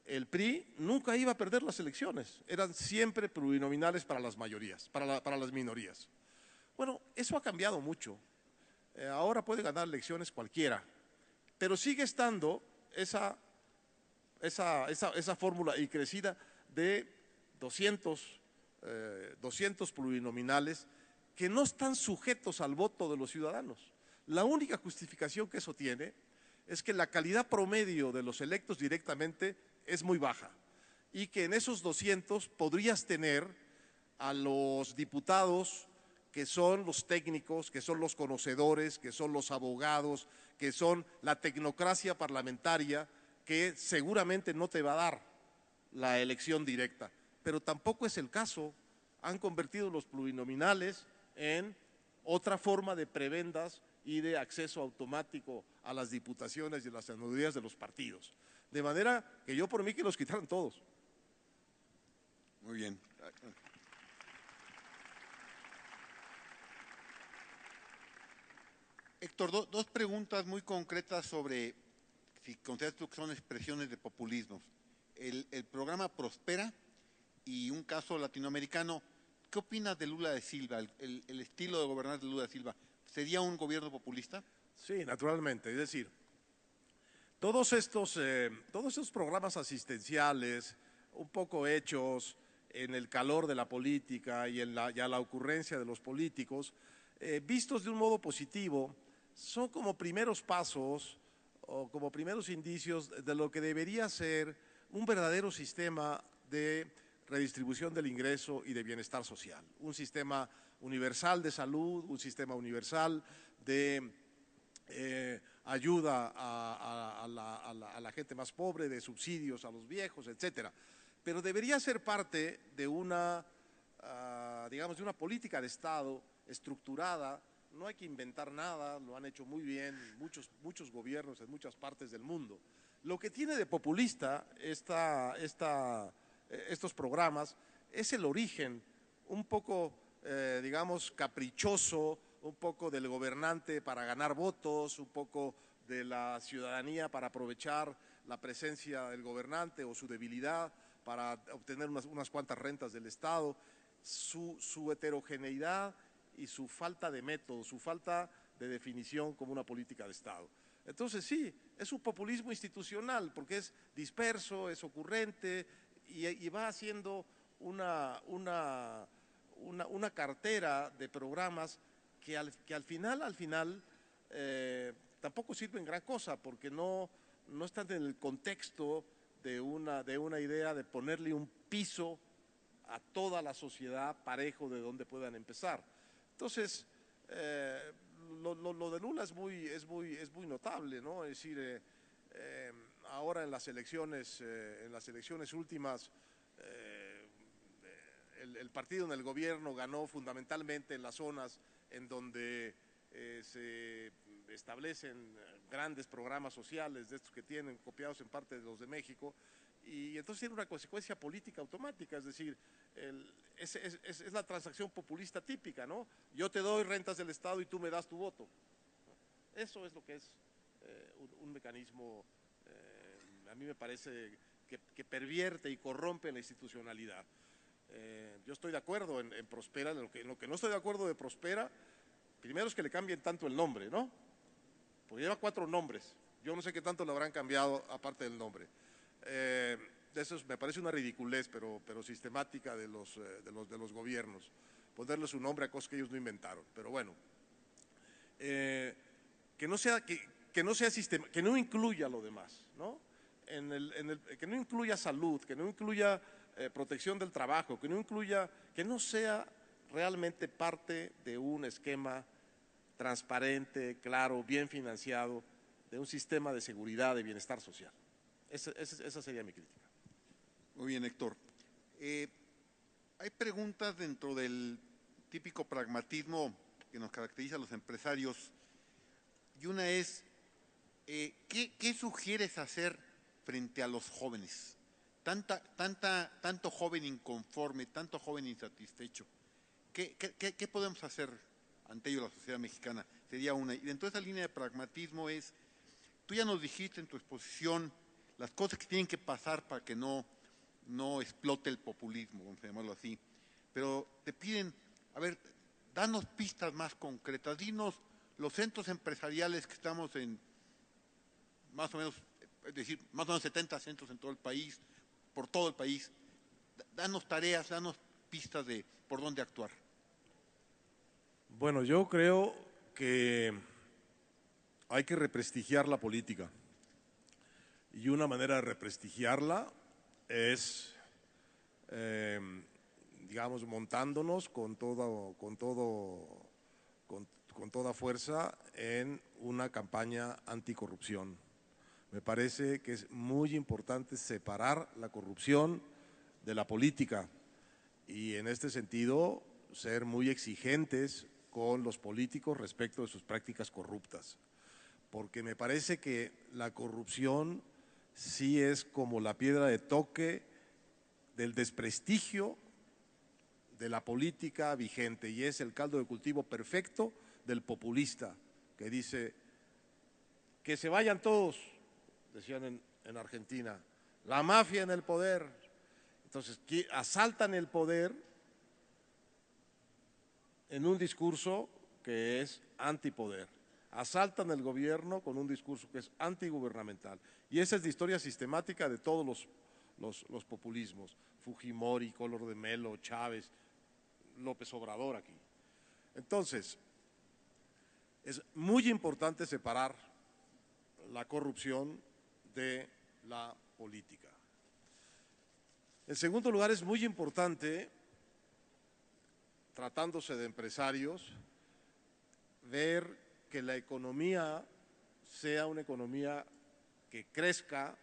el PRI nunca iba a perder las elecciones, eran siempre plurinominales para las mayorías, para las minorías. Bueno, eso ha cambiado mucho. Ahora puede ganar elecciones cualquiera, pero sigue estando esa fórmula y crecida de 200 plurinominales que no están sujetos al voto de los ciudadanos. La única justificación que eso tiene es que la calidad promedio de los electos directamente es muy baja y que en esos 200 podrías tener a los diputados que son los técnicos, que son los conocedores, que son los abogados, que son la tecnocracia parlamentaria, que seguramente no te va a dar la elección directa. Pero tampoco es el caso. Han convertido los plurinominales en otra forma de prebendas y de acceso automático a las diputaciones y a las senadurías de los partidos. De manera que yo por mí que los quitaran todos. Muy bien. Héctor, dos preguntas muy concretas sobre si consideras tú que son expresiones de populismo. El programa Prospera y un caso latinoamericano. ¿Qué opinas de Lula da Silva, el estilo de gobernar de Lula da Silva? ¿Sería un gobierno populista? Sí, naturalmente. Es decir, todos estos programas asistenciales, un poco hechos en el calor de la política y a la ocurrencia de los políticos, vistos de un modo positivo, son como primeros pasos o como primeros indicios de lo que debería ser un verdadero sistema de redistribución del ingreso y de bienestar social. Un sistema universal de salud, un sistema universal de ayuda a la gente más pobre, de subsidios a los viejos, etcétera. Pero debería ser parte de una, digamos, de una política de Estado estructurada. No hay que inventar nada, lo han hecho muy bien muchos gobiernos en muchas partes del mundo. Lo que tiene de populista estos programas es el origen un poco, digamos, caprichoso, un poco del gobernante para ganar votos, un poco de la ciudadanía para aprovechar la presencia del gobernante o su debilidad para obtener unas cuantas rentas del Estado, su heterogeneidad y su falta de método, su falta de definición como una política de Estado. Entonces sí, es un populismo institucional porque es disperso, es ocurrente y va haciendo una cartera de programas que al final tampoco sirven gran cosa porque no están en el contexto de una idea de ponerle un piso a toda la sociedad parejo de donde puedan empezar. Entonces, lo de Lula es muy notable, ¿no? Es decir, ahora en las elecciones últimas, el partido en el gobierno ganó fundamentalmente en las zonas en donde se establecen grandes programas sociales de estos que tienen copiados en parte de los de México y entonces tiene una consecuencia política automática, es decir, es la transacción populista típica, ¿no? Yo te doy rentas del Estado y tú me das tu voto. Eso es lo que es un mecanismo, a mí me parece que pervierte y corrompe la institucionalidad. Yo estoy de acuerdo en Prospera, en lo que no estoy de acuerdo de Prospera, primero es que le cambien tanto el nombre, ¿no? Porque lleva 4 nombres, yo no sé qué tanto le habrán cambiado aparte del nombre. Eso me parece una ridiculez, pero sistemática de los gobiernos, ponerle su nombre a cosas que ellos no inventaron, pero bueno. Que no incluya lo demás, ¿no? Que no incluya salud, que no incluya protección del trabajo, que no sea realmente parte de un esquema transparente, claro, bien financiado, de un sistema de seguridad, de bienestar social. Esa sería mi crítica. Muy bien, Héctor. Hay preguntas dentro del típico pragmatismo que nos caracteriza a los empresarios, y una es, ¿qué sugieres hacer frente a los jóvenes? Tanto joven inconforme, tanto joven insatisfecho. ¿Qué podemos hacer ante ello la sociedad mexicana? Sería una. Y dentro de esa línea de pragmatismo es, tú ya nos dijiste en tu exposición las cosas que tienen que pasar para que no explote el populismo, vamos a llamarlo así, pero te piden, a ver, danos pistas más concretas, dinos los centros empresariales que estamos en más o menos, es decir, más o menos 70 centros en todo el país, por todo el país, danos tareas, danos pistas de por dónde actuar. Bueno, yo creo que hay que represtigiar la política, y una manera de represtigiarla es, digamos, montándonos con toda fuerza en una campaña anticorrupción. Me parece que es muy importante separar la corrupción de la política y en este sentido ser muy exigentes con los políticos respecto de sus prácticas corruptas, porque me parece que la corrupción sí es como la piedra de toque del desprestigio de la política vigente y es el caldo de cultivo perfecto del populista que dice que se vayan todos, decían en Argentina, la mafia en el poder. Entonces asaltan el poder en un discurso que es antipoder, asaltan el gobierno con un discurso que es antigubernamental y esa es la historia sistemática de todos los populismos, Fujimori, Collor de Mello, Chávez, López Obrador aquí. Entonces, es muy importante separar la corrupción de la política. En segundo lugar, es muy importante, tratándose de empresarios, ver que la economía sea una economía que crezca,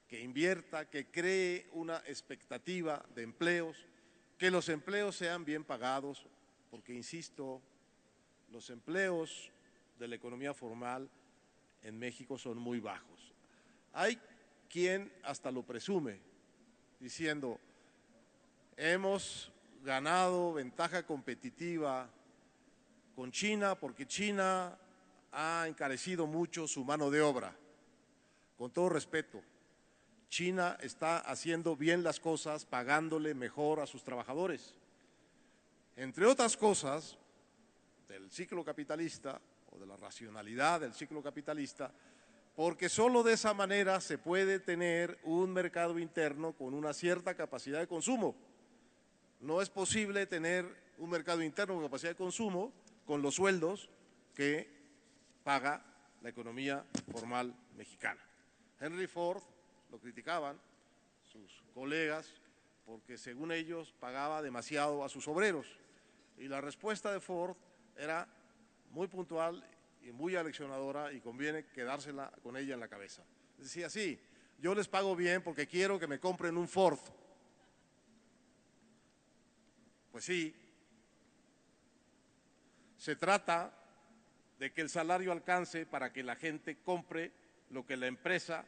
que invierta, que cree una expectativa de empleos, que los empleos sean bien pagados, porque, insisto, los empleos de la economía formal en México son muy bajos. Hay quien hasta lo presume, diciendo, hemos ganado ventaja competitiva con China porque China ha encarecido mucho su mano de obra. Con todo respeto, China está haciendo bien las cosas, pagándole mejor a sus trabajadores. Entre otras cosas, del ciclo capitalista o de la racionalidad del ciclo capitalista, porque solo de esa manera se puede tener un mercado interno con una cierta capacidad de consumo. No es posible tener un mercado interno con capacidad de consumo con los sueldos que paga la economía formal mexicana. Henry Ford lo criticaban sus colegas porque según ellos pagaba demasiado a sus obreros y la respuesta de Ford era muy puntual y muy aleccionadora y conviene quedársela con ella en la cabeza. Decía, sí, yo les pago bien porque quiero que me compren un Ford. Pues sí, se trata de que el salario alcance para que la gente compre lo que la empresa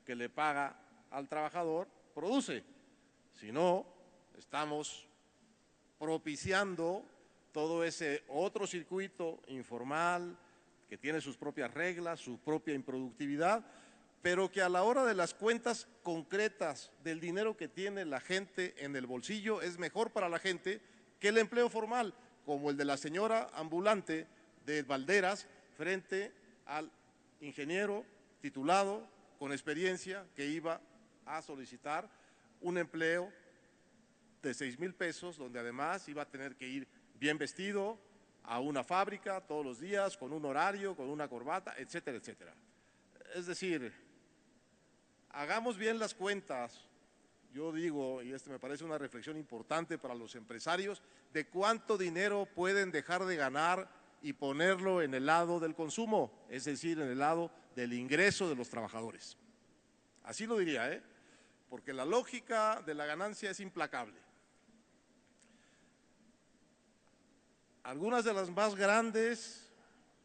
que le paga al trabajador, produce. Si no, estamos propiciando todo ese otro circuito informal que tiene sus propias reglas, su propia improductividad, pero que a la hora de las cuentas concretas del dinero que tiene la gente en el bolsillo es mejor para la gente que el empleo formal, como el de la señora ambulante de Valderas frente al ingeniero titulado con experiencia que iba a solicitar un empleo de 6,000 pesos, donde además iba a tener que ir bien vestido a una fábrica todos los días, con un horario, con una corbata, etcétera, etcétera. Es decir, hagamos bien las cuentas, yo digo, y me parece una reflexión importante para los empresarios, de cuánto dinero pueden dejar de ganar y ponerlo en el lado del consumo, es decir, en el lado del ingreso de los trabajadores. Así lo diría, porque la lógica de la ganancia es implacable. Algunas de las más grandes,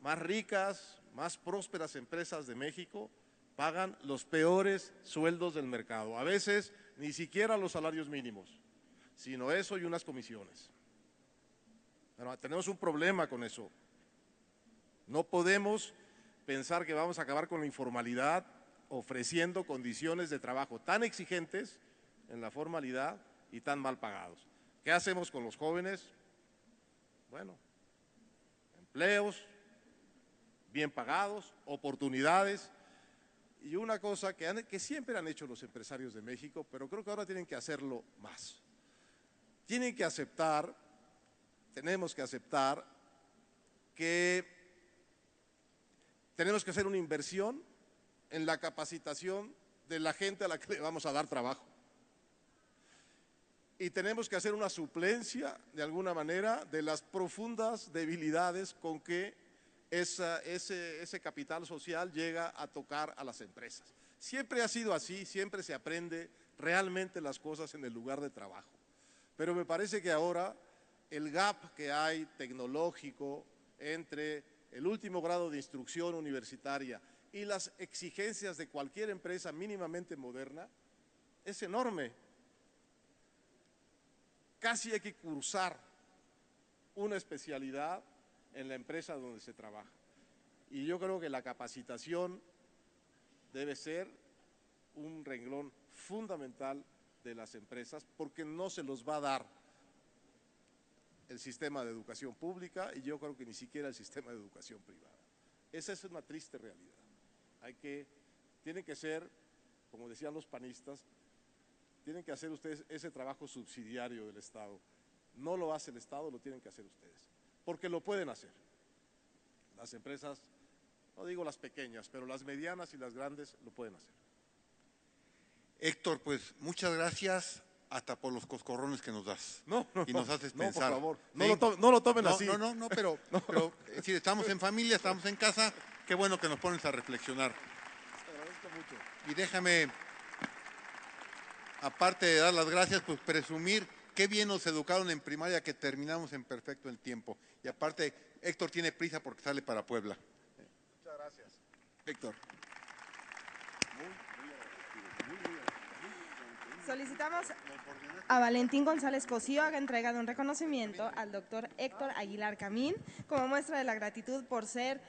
más ricas, más prósperas empresas de México pagan los peores sueldos del mercado, a veces ni siquiera los salarios mínimos, sino eso y unas comisiones. Pero tenemos un problema con eso. No podemos pensar que vamos a acabar con la informalidad ofreciendo condiciones de trabajo tan exigentes en la formalidad y tan mal pagados. ¿Qué hacemos con los jóvenes? Bueno, empleos bien pagados, oportunidades y una cosa que siempre han hecho los empresarios de México, pero creo que ahora tienen que hacerlo más. Tienen que aceptar, tenemos que aceptar que tenemos que hacer una inversión en la capacitación de la gente a la que le vamos a dar trabajo. Y tenemos que hacer una suplencia, de alguna manera, de las profundas debilidades con que ese capital social llega a tocar a las empresas. Siempre ha sido así, siempre se aprende realmente las cosas en el lugar de trabajo. Pero me parece que ahora el gap que hay tecnológico entre el último grado de instrucción universitaria y las exigencias de cualquier empresa mínimamente moderna es enorme. Casi hay que cursar una especialidad en la empresa donde se trabaja. Y yo creo que la capacitación debe ser un renglón fundamental de las empresas porque no se los va a dar el sistema de educación pública y yo creo que ni siquiera el sistema de educación privada. Esa es una triste realidad. Tienen que ser, como decían los panistas, tienen que hacer ustedes ese trabajo subsidiario del Estado. No lo hace el Estado, lo tienen que hacer ustedes, porque lo pueden hacer. Las empresas, no digo las pequeñas, pero las medianas y las grandes lo pueden hacer. Héctor, pues muchas gracias hasta por los coscorrones que nos das. No, y nos haces pensar. por favor, ¿sí? no lo tomen así. No, pero si estamos en familia, estamos en casa, qué bueno que nos pones a reflexionar. Te agradezco mucho. Y déjame, aparte de dar las gracias, pues presumir qué bien nos educaron en primaria que terminamos en perfecto el tiempo. Y aparte, Héctor tiene prisa porque sale para Puebla. Muchas gracias. Héctor. Solicitamos a Valentín González Cosío haga entrega de un reconocimiento al doctor Héctor Aguilar Camín como muestra de la gratitud por ser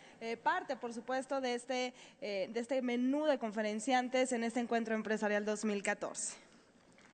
parte, por supuesto, de este menú de conferenciantes en este encuentro empresarial 2014.